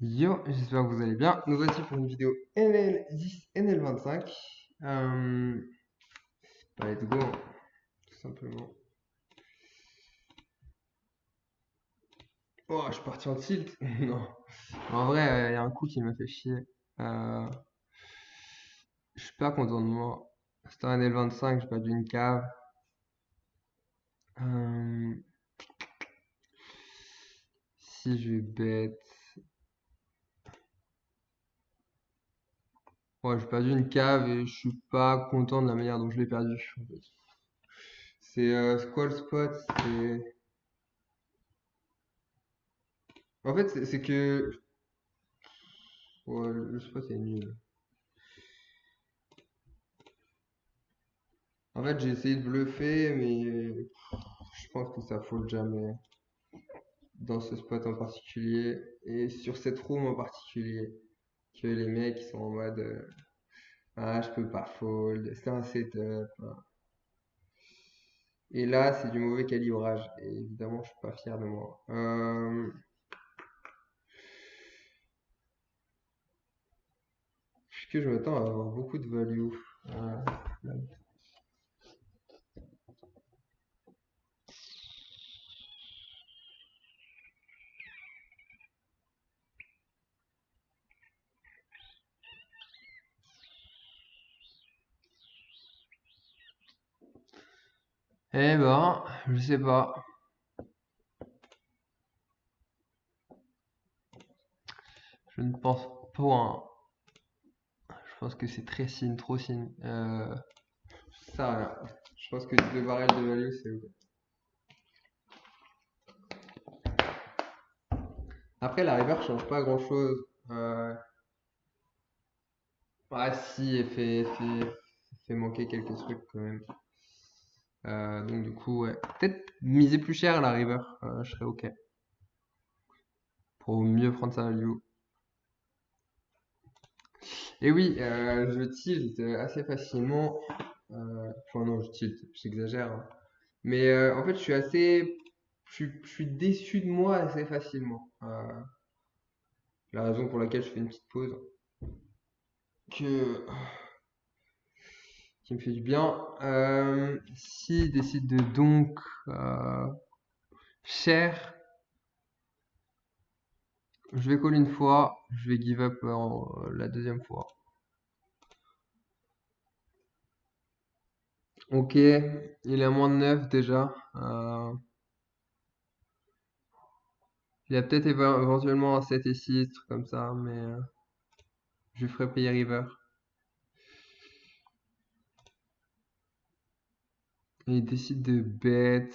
Yo, j'espère que vous allez bien. Nous voici pour une vidéo NL10, NL25. Euh, let's go, tout simplement. Oh, je suis parti en tilt. Non. En vrai, il y a un coup qui m'a fait chier. Euh, je suis pas content de moi. C'était un NL25, j'ai perdu une cave. Euh, si je bête. Ouais, j'ai perdu une cave et je suis pas content de la manière dont je l'ai perdu, en fait. C'est quoi le spot? C'est. En fait, c'est que. Ouais, le spot est nul. En fait, j'ai essayé de bluffer, mais je pense que ça fold jamais dans ce spot en particulier et sur cette room en particulier. Que les mecs ils sont en mode ah, je peux pas fold, c'est un setup. Et là, c'est du mauvais calibrage. Et évidemment, je suis pas fier de moi. Puisque je m'attends à avoir beaucoup de value. Là. Eh ben, je sais pas. Je ne pense pas. Je pense que c'est très signe, trop signe. Ça, rien. Je pense que 2 barrels de value, c'est ok. Après, la river change pas grand chose. Ah si, elle fait manquer quelques trucs quand même. Donc du coup, ouais. Peut-être miser plus cher à la river, je serais ok. Pour mieux prendre sa value. Et oui, je tilt assez facilement. Enfin non, je tilt, j'exagère, hein. Mais en fait, je suis assez. Je suis déçu de moi assez facilement. La raison pour laquelle je fais une petite pause. Que qui me fait du bien. S'il décide de donc cher, je vais call une fois, je vais give up la deuxième fois. Ok, il est à moins de 9 déjà. Il a peut-être éventuellement un 7 et 6, truc comme ça, mais je lui ferai payer river. Et il décide de bet.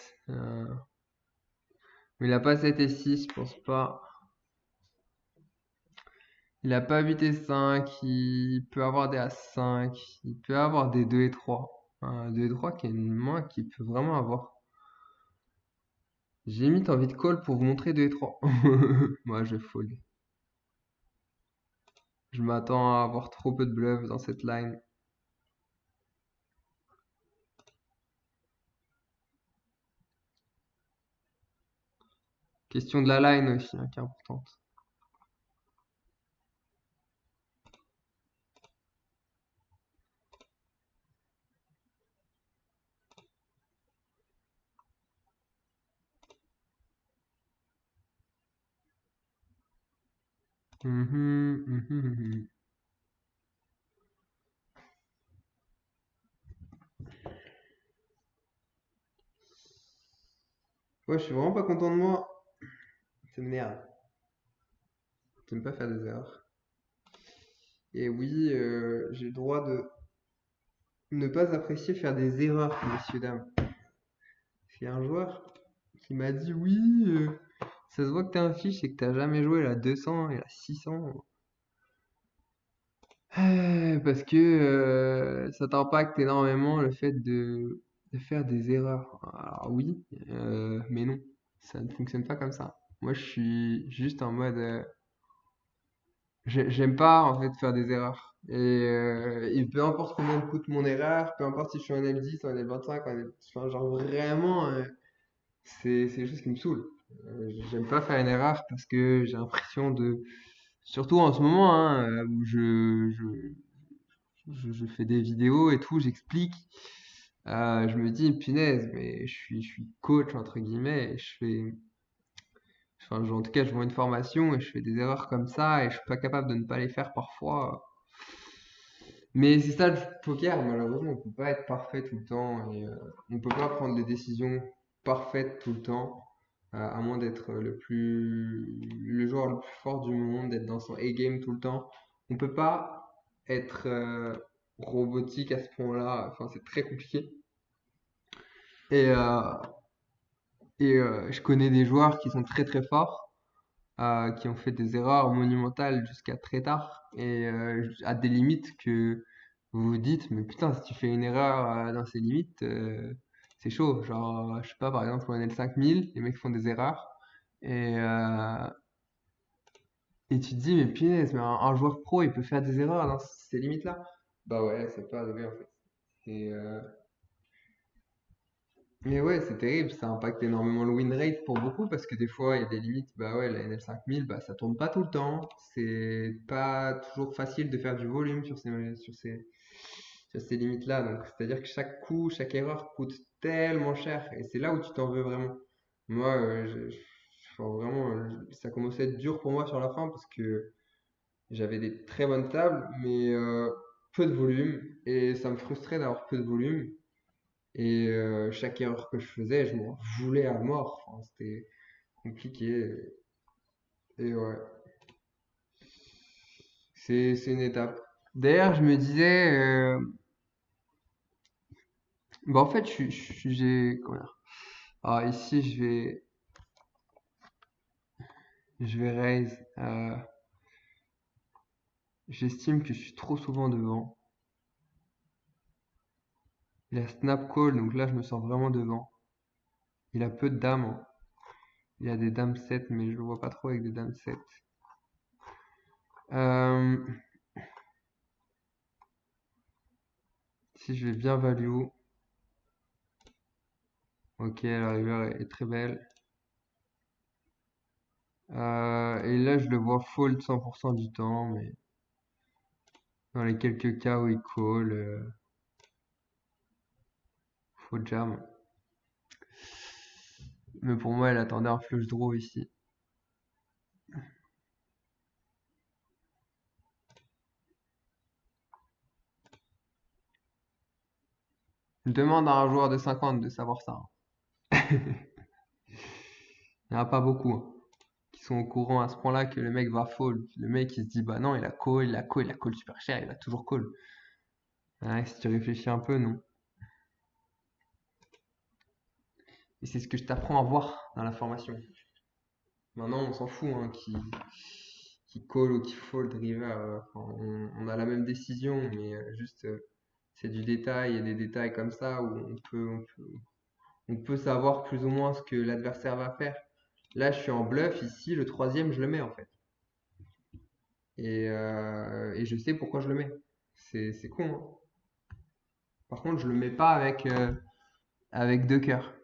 Mais il a pas 7 et 6, je pense pas. Il a pas 8 et 5, il peut avoir des As-5, il peut avoir des 2 et 3. 2 et 3 qui est une main qu'il peut vraiment avoir. J'ai limite envie de call pour vous montrer 2 et 3. Moi, je fold. Je m'attends à avoir trop peu de bluff dans cette line. Question de la line aussi, hein, qui est importante. Mhm, mhm, mhm. Ouais, je suis vraiment pas content de moi. Ça m'énerve. J'aime pas faire des erreurs. Et oui, j'ai le droit de ne pas apprécier faire des erreurs, messieurs, dames. Il y a un joueur qui m'a dit oui, ça se voit que t'es un fiche et que t'as jamais joué la 200 et la 600. Parce que ça t'impacte énormément le fait de faire des erreurs. Alors oui, mais non, ça ne fonctionne pas comme ça. Moi, je suis juste en mode, j'aime pas en fait faire des erreurs. Et peu importe combien me coûte mon erreur, peu importe si je suis en L10, en L25, enfin, genre vraiment, c'est quelque chose qui me saoule. J'aime pas faire une erreur parce que j'ai l'impression de Surtout en ce moment, hein, où je fais des vidéos et tout, j'explique. Je me dis, punaise, mais je suis coach, entre guillemets, et en tout cas, je vends une formation et je fais des erreurs comme ça et je suis pas capable de ne pas les faire parfois. Mais c'est ça le poker, malheureusement, on peut pas être parfait tout le temps et on peut pas prendre des décisions parfaites tout le temps, à moins d'être le joueur le plus fort du monde, d'être dans son A-game tout le temps. On peut pas être robotique à ce point-là, enfin c'est très compliqué. Et, je connais des joueurs qui sont très très forts, qui ont fait des erreurs monumentales jusqu'à très tard et à des limites que vous vous dites, mais putain, si tu fais une erreur dans ces limites, c'est chaud. Genre, je sais pas, par exemple, au NL5000, les mecs font des erreurs et, euh, et tu te dis, mais punaise, mais un joueur pro, il peut faire des erreurs dans ces limites-là. Bah ouais, c'est pas arrivé en fait. Et, mais ouais, c'est terrible, ça impacte énormément le win rate pour beaucoup parce que des fois il y a des limites, bah ouais, la NL5000, bah ça tourne pas tout le temps, c'est pas toujours facile de faire du volume sur ces limites-là, donc c'est-à-dire que chaque coup, chaque erreur coûte tellement cher et c'est là où tu t'en veux vraiment. Moi, enfin, vraiment, ça commençait à être dur pour moi sur la fin parce que j'avais des très bonnes tables, mais peu de volume et ça me frustrait d'avoir peu de volume. Et chaque erreur que je faisais, je m'en voulais à mort. Enfin, c'était compliqué. Et ouais, c'est une étape. D'ailleurs, je me disais, bah en fait, j'ai, comment dire, ah, ici, je vais raise. J'estime que je suis trop souvent devant. Il a snap call, donc là, je me sens vraiment devant. Il a peu de dames, hein. Il a des dames 7, mais je le vois pas trop avec des dames 7. Euh, si je vais bien value, ok, la river est très belle. Et là, je le vois fold 100% du temps, mais dans les quelques cas où il call, faut jam. Mais pour moi, elle attendait un flush draw ici. Je demande à un joueur de 50 de savoir ça, hein. Il n'y en a pas beaucoup, hein, qui sont au courant à ce point-là que le mec va fold. Le mec, il se dit, bah non, il a call super cher, il a toujours call. Ouais, si tu réfléchis un peu, non. Et c'est ce que je t'apprends à voir dans la formation. Maintenant, on s'en fout, hein, qui call ou qui fold river. Enfin, on a la même décision, mais juste c'est du détail et des détails comme ça où on peut savoir plus ou moins ce que l'adversaire va faire. Là, je suis en bluff ici, le troisième, je le mets en fait. Et je sais pourquoi je le mets. C'est con, hein. Par contre, je le mets pas avec deux cœurs.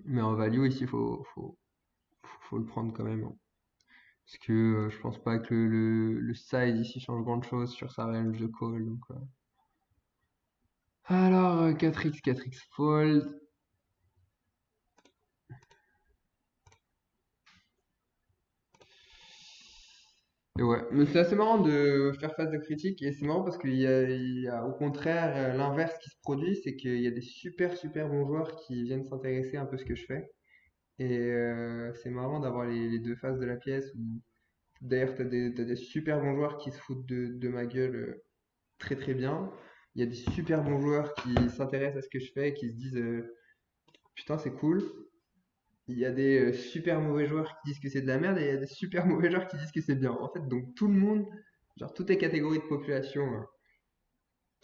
Mais en value ici, faut le prendre quand même, hein. Parce que je pense pas que le size ici change grand chose sur sa range de call. Donc, alors, 4x, 4x fold. Et ouais, mais c'est assez marrant de faire face de critiques et c'est marrant parce qu'il y a au contraire l'inverse qui se produit, c'est qu'il y a des super super bons joueurs qui viennent s'intéresser un peu à ce que je fais. Et c'est marrant d'avoir les deux faces de la pièce. D'ailleurs, t'as des super bons joueurs qui se foutent de ma gueule très très bien. Il y a des super bons joueurs qui s'intéressent à ce que je fais et qui se disent putain, c'est cool. Il y a des super mauvais joueurs qui disent que c'est de la merde et il y a des super mauvais joueurs qui disent que c'est bien. En fait, donc tout le monde, genre toutes les catégories de population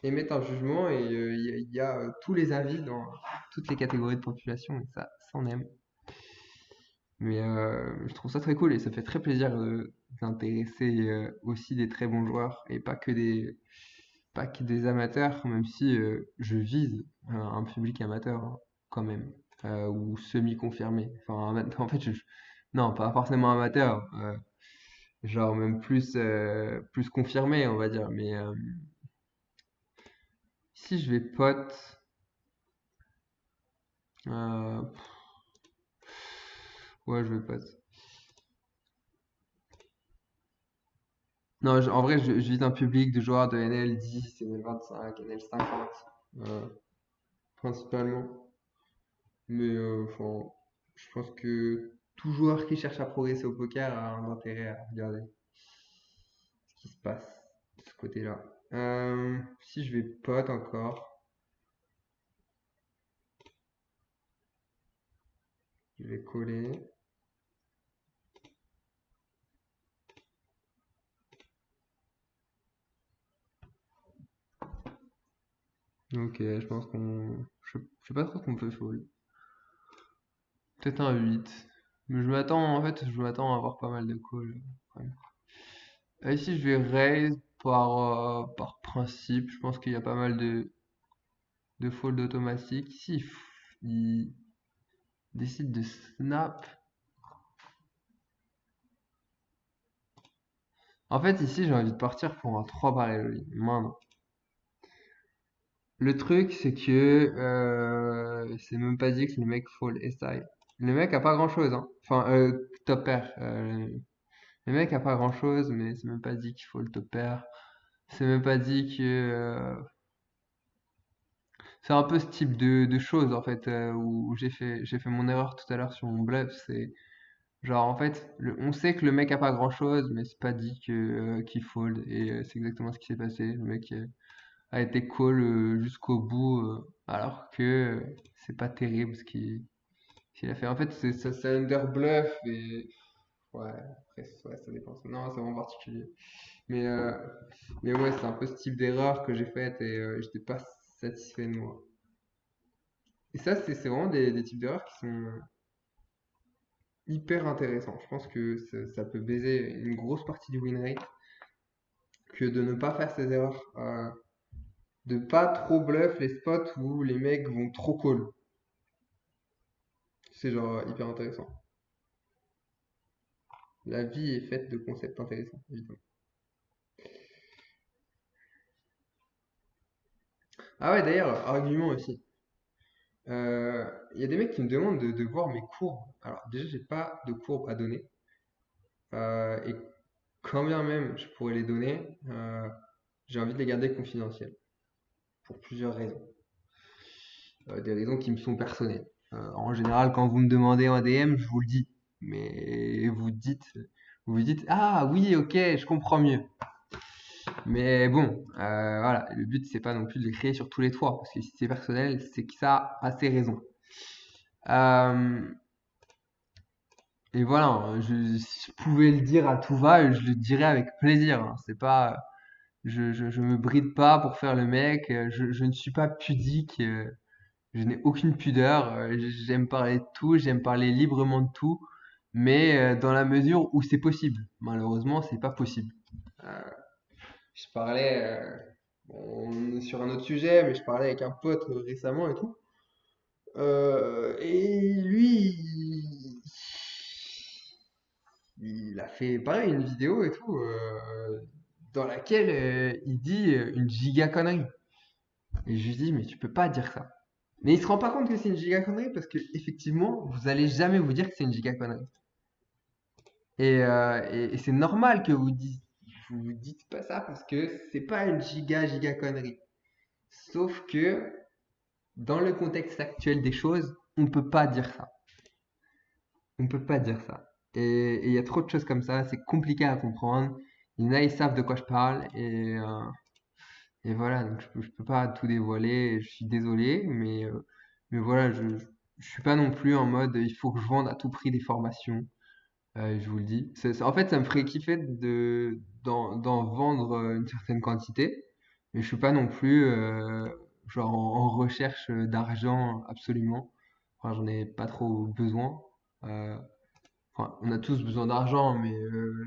émettent un jugement et il y a tous les avis dans toutes les catégories de population et ça on aime. Mais je trouve ça très cool et ça fait très plaisir d'intéresser aussi des très bons joueurs et pas que des amateurs, même si je vise un public amateur, hein, quand même, ou semi-confirmé. Enfin, en fait, Non, pas forcément amateur, genre même plus confirmé, on va dire. Mais si je vais pote, euh, ouais, je vais pote. Non, en vrai, je vise un public de joueurs de NL10, NL25, NL50, euh, principalement. Mais enfin, je pense que tout joueur qui cherche à progresser au poker a un intérêt à regarder ce qui se passe de ce côté-là. Si je vais pote encore, je vais coller. Ok, je pense qu'on. Je sais pas trop ce qu'on peut fold. Peut-être un 8. Mais je m'attends à avoir pas mal de calls. Ouais. Ici, je vais raise par principe. Je pense qu'il y a pas mal de fold automatiques. Ici, il décide de snap. En fait, ici, j'ai envie de partir pour un 3 barrel. Moi, non. Le truc, c'est que c'est même pas dit que le mec fold SI. Le mec a pas grand-chose, hein. Enfin, top pair. Le mec a pas grand-chose, mais c'est même pas dit qu'il faut le top pair. C'est même pas dit que c'est un peu ce type de choses en fait où j'ai fait mon erreur tout à l'heure sur mon bluff. C'est genre en fait on sait que le mec a pas grand-chose, mais c'est pas dit que qu'il fold et c'est exactement ce qui s'est passé. Le mec a été call jusqu'au bout alors que c'est pas terrible ce qu'il a fait. En fait c'est under bluff et ouais après ouais, ça dépend. Non, c'est vraiment particulier. Mais, euh, mais ouais, c'est un peu ce type d'erreur que j'ai faite et j'étais pas satisfait de moi. Et ça, c'est vraiment des types d'erreurs qui sont hyper intéressants. Je pense que ça peut baiser une grosse partie du win rate que de ne pas faire ces erreurs. De pas trop bluff les spots où les mecs vont trop call. C'est genre hyper intéressant. La vie est faite de concepts intéressants, évidemment. Ah ouais, d'ailleurs, argument aussi. Il y a des mecs qui me demandent de voir mes courbes. Alors déjà, j'ai pas de courbe à donner. Et quand bien même je pourrais les donner, j'ai envie de les garder confidentiels pour plusieurs raisons. Des raisons qui me sont personnelles. En général, quand vous me demandez en DM, je vous le dis. Mais vous dites, ah oui, ok, je comprends mieux. Mais bon, voilà, le but c'est pas non plus de les créer sur tous les toits, parce que si c'est personnel, c'est que ça a ses raisons. Euh, et voilà, si je pouvais le dire à tout va, je le dirais avec plaisir, hein. C'est pas, je me bride pas pour faire le mec, je ne suis pas pudique, je n'ai aucune pudeur, j'aime parler de tout, j'aime parler librement de tout, mais dans la mesure où c'est possible. Malheureusement, c'est pas possible. Euh, je parlais, bon, on est sur un autre sujet, mais je parlais avec un pote récemment et tout. Et lui, il a fait pareil une vidéo et tout, dans laquelle il dit une giga connerie. Et je lui dis, mais tu peux pas dire ça. Mais il se rend pas compte que c'est une giga connerie parce que effectivement, vous allez jamais vous dire que c'est une giga connerie. Et c'est normal que vous dites pas ça parce que c'est pas une giga connerie. Sauf que dans le contexte actuel des choses, on peut pas dire ça. On peut pas dire ça. Et il y a trop de choses comme ça, c'est compliqué à comprendre. Il y en a, ils savent de quoi je parle et voilà, donc je peux pas tout dévoiler, je suis désolé, mais voilà, je suis pas non plus en mode il faut que je vende à tout prix des formations, je vous le dis. En fait, ça me ferait kiffer d'en vendre une certaine quantité, mais je suis pas non plus genre en recherche d'argent absolument. Enfin, j'en ai pas trop besoin. Euh, enfin, on a tous besoin d'argent, mais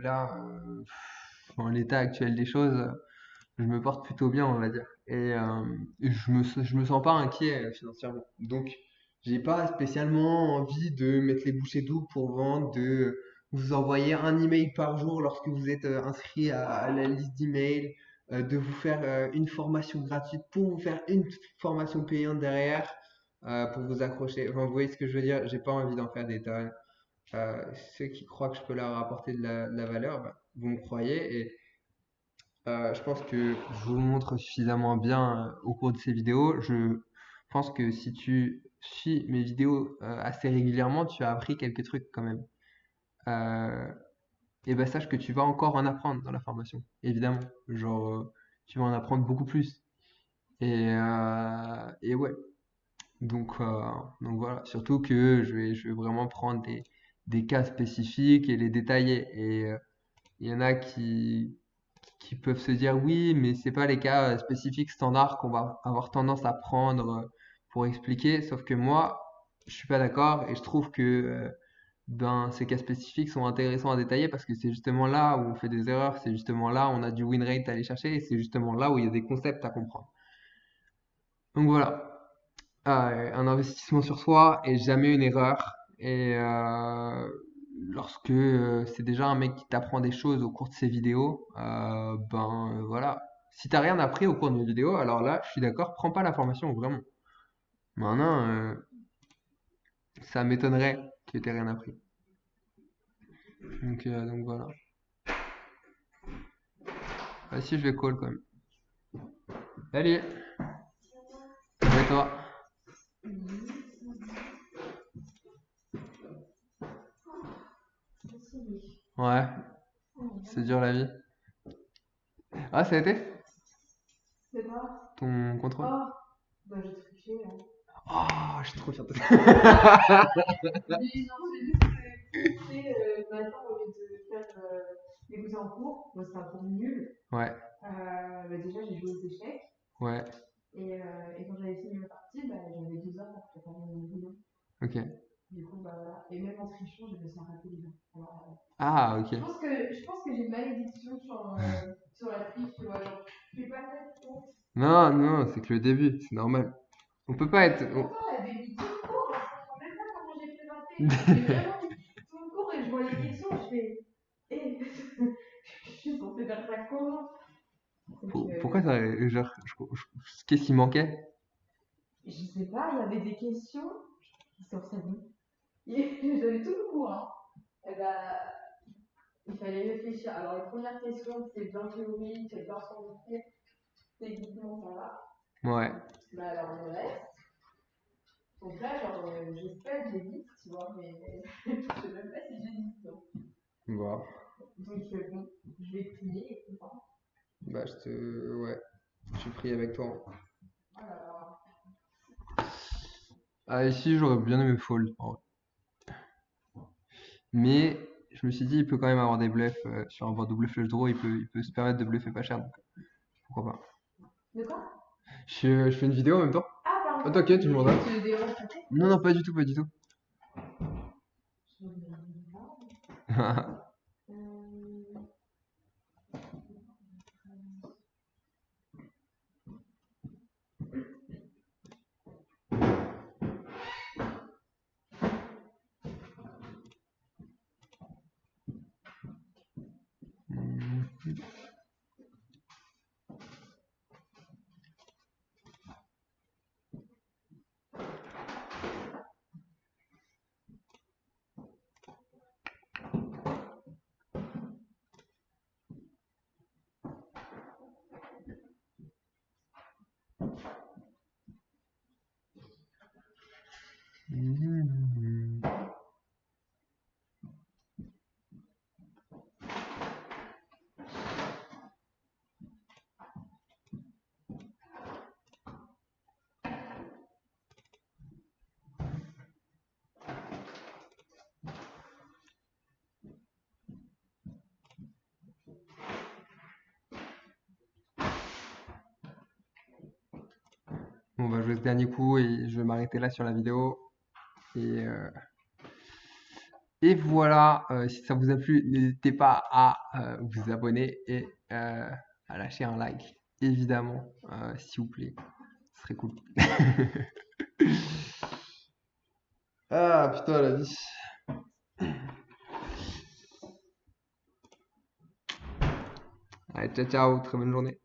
là, en l'état actuel des choses, je me porte plutôt bien, on va dire. Et je me sens pas inquiet financièrement. Donc, j'ai pas spécialement envie de mettre les bouchées doubles pour vendre, de vous envoyer un email par jour lorsque vous êtes inscrit à la liste d'emails, de vous faire une formation gratuite pour vous faire une formation payante derrière pour vous accrocher. Enfin, vous voyez ce que je veux dire? J'ai pas envie d'en faire des tonnes. Ceux qui croient que je peux leur apporter de la valeur, bah, vous me croyez et je pense que je vous le montre suffisamment bien au cours de ces vidéos. Je pense que si tu suis mes vidéos assez régulièrement, tu as appris quelques trucs quand même. Euh, et ben sache que tu vas encore en apprendre dans la formation, évidemment. Genre, tu vas en apprendre beaucoup plus. Et ouais, donc voilà. Surtout que je vais vraiment prendre des cas spécifiques et les détailler. Et il y en a qui peuvent se dire oui, mais c'est pas les cas spécifiques standards qu'on va avoir tendance à prendre pour expliquer. Sauf que moi, je suis pas d'accord et je trouve que ben, ces cas spécifiques sont intéressants à détailler parce que c'est justement là où on fait des erreurs, c'est justement là où on a du win rate à aller chercher et c'est justement là où il y a des concepts à comprendre. Donc voilà. Un investissement sur soi est jamais une erreur. Et lorsque c'est déjà un mec qui t'apprend des choses au cours de ses vidéos, ben voilà. Si t'as rien appris au cours de mes vidéos, alors là, je suis d'accord, prends pas la formation, vraiment. Maintenant, ça m'étonnerait que t'aies rien appris. Donc voilà. Ah si, je vais call quand même. Salut, et toi? Ouais, c'est dur la vie. Ah, ça a été? C'est quoi? Ton contrôle? Oh, bah j'ai triché, hein. Oh, je suis trop fier de toi. Non, j'ai juste triché le matin au lieu de faire d'écouter en cours. Moi, c'était un cours nul. Ouais, Bah, déjà, j'ai joué aux échecs. ouais, Et quand j'avais fini ma partie, bah, j'avais 2 heures pour préparer mon boulot. ok. Du coup, bah voilà. Et même en trichant, j'ai réussi à rater les gens. Alors, Ah, ok. je pense que j'ai une malédiction sur la triche, tu vois. Genre, je fais pas ça tout le temps. Non, non, c'est que le début, c'est normal. On peut pas être. Pourtant, elle avait mis tout le cours, je comprends même pas comment j'ai pu rater. J'ai vraiment mis tout le cours et je vois les questions, je fais. Eh, je suis censée faire ça comment? Donc, Pourquoi ça. Genre, qu'est-ce qui manquait? je sais pas, il y avait des questions sur sa vie. J'avais tout le cours, hein. Et bah, il fallait réfléchir. Alors, les premières questions, c'est bien théorique, c'est bien scientifique, techniquement, ça va. Ouais. Mais alors, le reste. Donc là, genre, j'espère que j'ai 10, tu vois, mais je sais même pas si j'ai 10. Bon. Donc, bon, je vais prier et puis voilà. Bah, Ouais. Je prie avec toi. Alors, Ah, ici, j'aurais bien aimé fold, en vrai. Mais je me suis dit, il peut quand même avoir des bluffs sur un board double flush draw, il peut se permettre de bluffer pas cher, donc pourquoi pas. de quoi? Je fais une vidéo en même temps? Ah, Oh, pardon. t'inquiète, je m'en donne. Tu me déranges peut-être? Non, non, pas du tout, pas du tout. Je me demande pas. Bon, on va jouer ce dernier coup et je vais m'arrêter là sur la vidéo. Et, euh, et voilà, si ça vous a plu, n'hésitez pas à vous abonner et à lâcher un like, évidemment, s'il vous plaît. Ce serait cool. Ah putain, la vie. Allez, ciao, ciao, très bonne journée.